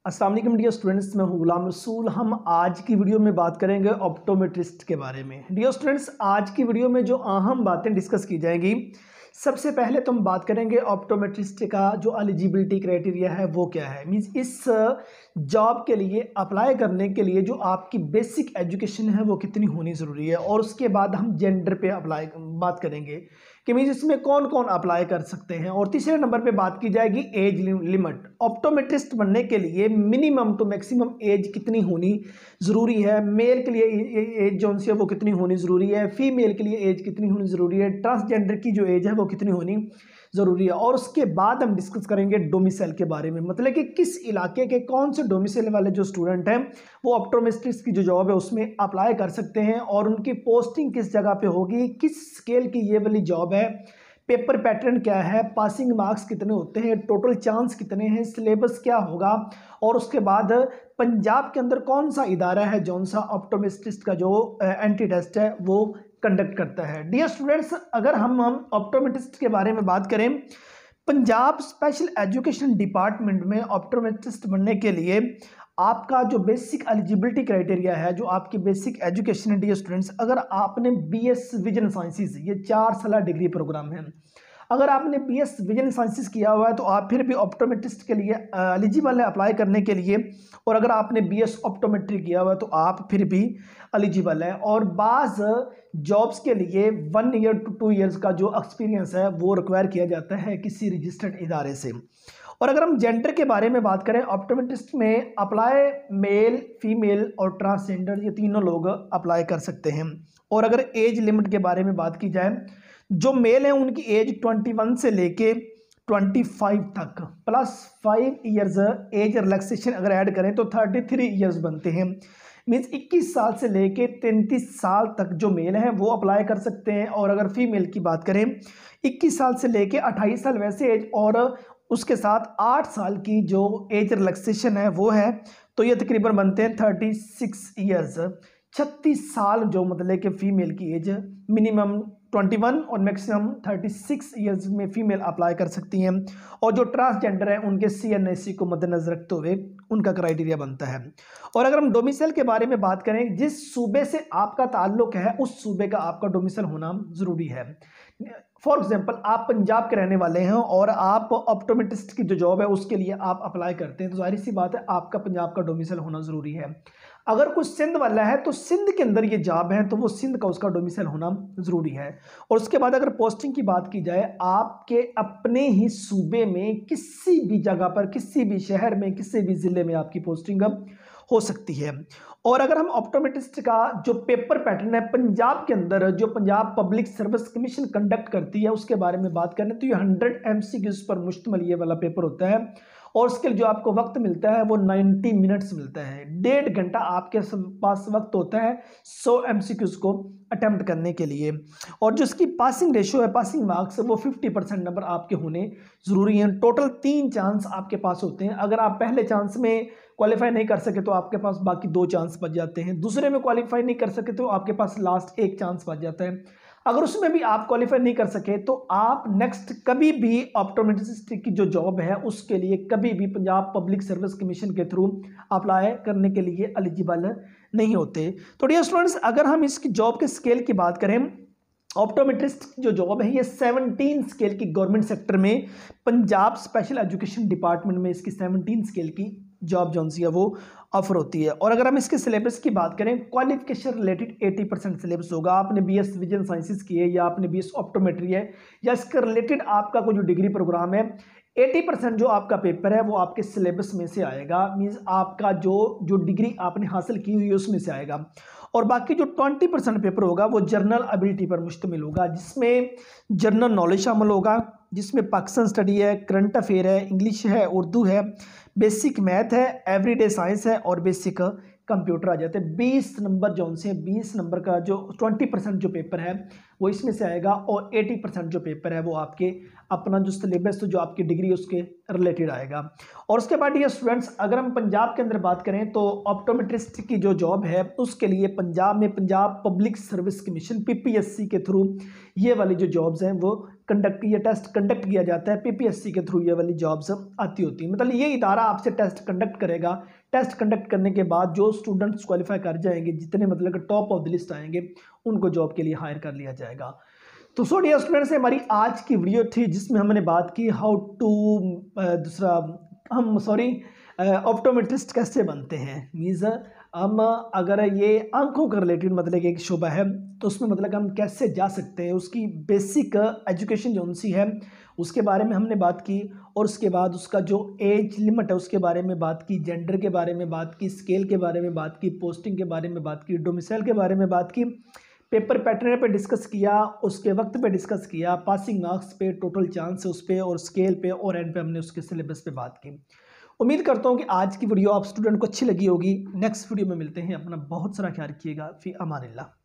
अस्सलाम वालेकुम dear students, मैं हूं गुलाम रसूल। हम आज की वीडियो में बात करेंगे ऑप्टोमेट्रिस्ट के बारे में। डियर स्टूडेंट्स, आज की वीडियो में जो अहम बातें डिस्कस की जाएंगी, सबसे पहले तो हम बात करेंगे ऑप्टोमेट्रिस्ट का जो एलिजिबिलिटी क्राइटेरिया है वो क्या है। मींस इस जॉब के लिए अप्लाई करने के लिए जो आपकी बेसिक एजुकेशन है वो कितनी होनी ज़रूरी है, और उसके बाद हम जेंडर पे अप्लाई बात करेंगे कि मीन्स इसमें कौन कौन अप्लाई कर सकते हैं। और तीसरे नंबर पे बात की जाएगी एज लिमिट। ऑप्टोमेट्रिस्ट बनने के लिए मिनिमम टू मैक्सिमम एज कितनी होनी ज़रूरी है। मेल के लिए एज जो है वो कितनी होनी ज़रूरी है, फीमेल के लिए एज कितनी होनी ज़रूरी है, ट्रांसजेंडर की जो एज है वो कितनी होनी ज़रूरी है। और उसके बाद हम डिस्कस करेंगे डोमिसाइल के बारे में, मतलब कि किस इलाके के कौन से डोमिसाइल वाले जो स्टूडेंट हैं वो ऑप्टोमेट्रिस्ट की जो जॉब है उसमें अप्लाई कर सकते हैं, और उनकी पोस्टिंग किस जगह पे होगी, किस स्केल की ये वाली जॉब है, पेपर पैटर्न क्या है, पासिंग मार्क्स कितने होते हैं, टोटल चांस कितने हैं, सिलेबस क्या होगा, और उसके बाद पंजाब के अंदर कौन सा इदारा है जौन सा ऑप्टोमेट्रिस्ट का जो एंट्री टेस्ट है वो कंडक्ट करता है। डियर स्टूडेंट्स, अगर हम ऑप्टोमेट्रिस्ट के बारे में बात करें, पंजाब स्पेशल एजुकेशन डिपार्टमेंट में ऑप्टोमेट्रिस्ट बनने के लिए आपका जो बेसिक एलिजिबिलिटी क्राइटेरिया है, जो आपकी बेसिक एजुकेशन है डियर स्टूडेंट्स, अगर आपने बीएस विजन साइंसेज, ये 4 साल डिग्री प्रोग्राम है, अगर आपने बीएस विजन साइंसेज किया हुआ है तो आप फिर भी ऑप्टोमेट्रिस्ट के लिए एलिजिबल है अप्लाई करने के लिए। और अगर आपने बीएस ऑप्टोमेट्री किया हुआ है तो आप फिर भी एलिजिबल है। और बाज़ जॉब्स के लिए 1 ईयर टू 2 ईयर्स का जो एक्सपीरियंस है वो रिक्वायर किया जाता है किसी रजिस्टर्ड इदारे से। और अगर हम जेंडर के बारे में बात करें, ऑप्टोमेट्रिस्ट में अप्लाई मेल, फीमेल और ट्रांसजेंडर, ये तीनों लोग अप्लाई कर सकते हैं। और अगर एज लिमिट के बारे में बात की जाए, जो मेल हैं उनकी एज 21 से लेके 25 तक प्लस 5 ईयर्स एज रिलैक्सेशन अगर ऐड करें तो 33 ईयर्स बनते हैं। मीन्स 21 साल से लेके 33 साल तक जो मेल हैं वो अप्लाई कर सकते हैं। और अगर फीमेल की बात करें, 21 साल से लेके 28 साल वैसे एज, और उसके साथ 8 साल की जो एज रिलैक्सेशन है वो है, तो ये तकरीबन बनते हैं 36 ईयर्स। 36 साल जो मतलब कि फ़ीमेल की एज मिनिमम 21 और मैक्सिमम 36 ईयर्स में फीमेल अप्लाई कर सकती हैं। और जो ट्रांसजेंडर है उनके CNSE को मद्देनजर रखते हुए उनका क्राइटेरिया बनता है। और अगर हम डोमिसाइल के बारे में बात करें, जिस सूबे से आपका ताल्लुक है उस सूबे का आपका डोमिसाइल होना ज़रूरी है। फॉर एग्जाम्पल, आप पंजाब के रहने वाले हैं और आप ऑप्टोमेट्रिस्ट की जो जॉब है उसके लिए आप अप्लाई करते हैं, तो जाहिर सी बात है आपका पंजाब का डोमिसाइल होना ज़रूरी है। अगर कुछ सिंध वाला है तो सिंध के अंदर ये जॉब है तो वो सिंध का उसका डोमिसाइल होना ज़रूरी है। और उसके बाद अगर पोस्टिंग की बात की जाए, आपके अपने ही सूबे में किसी भी जगह पर, किसी भी शहर में, किसी भी ज़िले में आपकी पोस्टिंग हो सकती है। और अगर हम ऑप्टोमेट्रिस्ट का जो पेपर पैटर्न है पंजाब के अंदर, जो Punjab public service commission conduct करती है, उसके बारे में बात करें तो ये 100 MCQs पर मुश्तमिल ये वाला पेपर होता है। और उसके लिए जो आपको वक्त मिलता है वो 90 मिनट्स मिलता है। 1.5 घंटा आपके पास वक्त होता है 100 MCQs को अटेम्प्ट करने के लिए। और जो इसकी पासिंग रेशियो है, पासिंग मार्क्स, वो 50% नंबर आपके होने ज़रूरी हैं। टोटल 3 चांस आपके पास होते हैं। अगर आप पहले चांस में क्वालिफाई नहीं कर सके तो आपके पास बाकी 2 चांस बच जाते हैं। दूसरे में क्वालिफाई नहीं कर सके तो आपके पास लास्ट 1 चांस बच जाता है। अगर उसमें भी आप क्वालिफाई नहीं कर सके तो आप नेक्स्ट कभी भी ऑप्टोमेट्रिस्ट की जो जॉब है उसके लिए कभी भी पंजाब पब्लिक सर्विस कमीशन के थ्रू अप्लाई करने के लिए एलिजिबल नहीं होते। तो डियर स्टूडेंट्स, अगर हम इसकी जॉब के स्केल की बात करें, ऑप्टोमेट्रिस्ट जो जॉब है ये 17 स्केल की गवर्नमेंट सेक्टर में पंजाब स्पेशल एजुकेशन डिपार्टमेंट में इसकी 17 स्केल की जॉब जो है वो ऑफर होती है। और अगर हम इसके सिलेबस की बात करें, क्वालिफिकेशन रिलेटेड 80% सिलेबस होगा। आपने बीएस विजन साइंसेज की है या आपने बीएस ऑप्टोमेट्री है या इसके रिलेटेड आपका कोई जो डिग्री प्रोग्राम है, 80% जो आपका पेपर है वो आपके सिलेबस में से आएगा। मीन्स आपका जो डिग्री आपने हासिल की हुई है उसमें से आएगा। और बाकी जो 20% पेपर होगा वो जर्नल एबिलिटी पर मुश्तमिल होगा, जिसमें जर्नल नॉलेज शामिल होगा, जिसमें पाकिस्तान स्टडी है, करंट अफेयर है, इंग्लिश है, उर्दू है, बेसिक मैथ है, एवरीडे साइंस है और बेसिक कंप्यूटर आ जाते हैं। 20 नंबर जो उनसे 20 नंबर का जो 20% जो पेपर है वो इसमें से आएगा, और 80% जो पेपर है वो आपके अपना जो सिलेबस जो आपकी डिग्री उसके रिलेटेड आएगा। और उसके बाद ये स्टूडेंट्स, अगर हम पंजाब के अंदर बात करें तो ऑप्टोमेट्रिस्ट की जो जॉब है उसके लिए पंजाब में Punjab public service commission PPSC के थ्रू ये वाली जो जॉब्स हैं वो कंडक्ट, ये टेस्ट कंडक्ट किया जाता है, पीपीएससी के थ्रू ये वाली जॉब्स आती होती है। मतलब ये इदारा आपसे टेस्ट कंडक्ट करेगा। टेस्ट कंडक्ट करने के बाद जो स्टूडेंट्स क्वालिफाई कर जाएंगे, जितने मतलब कि टॉप ऑफ द लिस्ट आएंगे, उनको जॉब के लिए हायर कर लिया जाएगा। तो सो डियर स्टूडेंट्स, हमारी आज की वीडियो थी जिसमें हमने बात की हाउ टू ऑप्टोमेट्रिस्ट कैसे बनते हैं। मीन्स हम अगर ये आंखों का रिलेटेड मतलब कि एक शुबा है तो उसमें मतलब हम कैसे जा सकते हैं, उसकी बेसिक एजुकेशन जो उनसी है उसके बारे में हमने बात की, और उसके बाद उसका जो एज लिमिट है उसके बारे में बात की, जेंडर के बारे में बात की, स्केल के बारे में बात की, पोस्टिंग के बारे में बात की, डोमिसाइल के बारे में बात की, पेपर पैटर्न पे डिस्कस किया, उसके वक्त पे डिस्कस किया, पासिंग मार्क्स पे, टोटल चांस उस पे, और स्केल पे, और एंड पे हमने उसके सिलेबस पे बात की। उम्मीद करता हूँ कि आज की वीडियो आप स्टूडेंट को अच्छी लगी होगी। नेक्स्ट वीडियो में मिलते हैं। अपना बहुत सारा ख्याल रखिएगा। फी अमानिल्लाह।